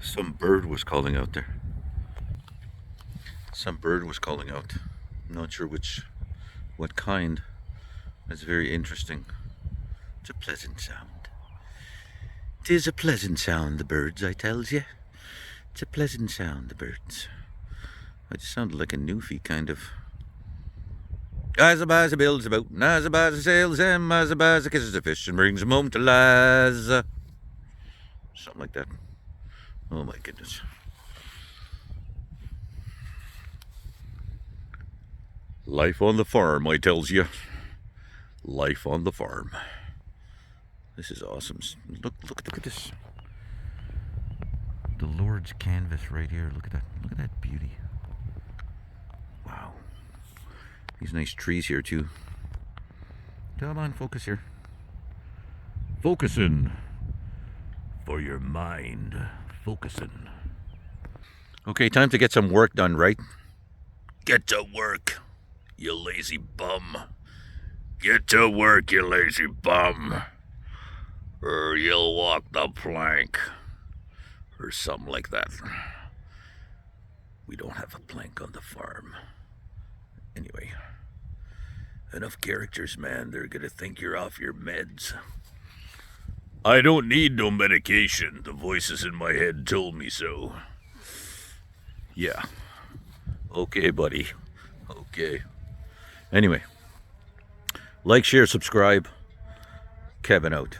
Some bird was calling out there. Some bird was calling out. I'm not sure what kind. It's very interesting. It's a pleasant sound. 'Tis a pleasant sound, the birds, I tells you. It's a pleasant sound, the birds. I just sounded like a newfie, kind of. As a baza builds a boat, and as a baza sails him, as a baza kisses a fish and brings him home to Liza. Something like that. Oh my goodness. Life on the farm, I tells you. Life on the farm. This is awesome. Look at this. The Lord's canvas right here. Look at that beauty. Wow. These nice trees here too. Come on, focus here. Focusing for your mind. Focusing. Okay, time to get some work done, right? Get to work, you lazy bum. Get to work, you lazy bum. Or you'll walk the plank. Or something like that. We don't have a plank on the farm. Anyway, enough characters, man. They're gonna think you're off your meds. I don't need no medication. The voices in my head told me so. Yeah. Okay, buddy. Okay. Anyway, like, share, subscribe. Kevin out.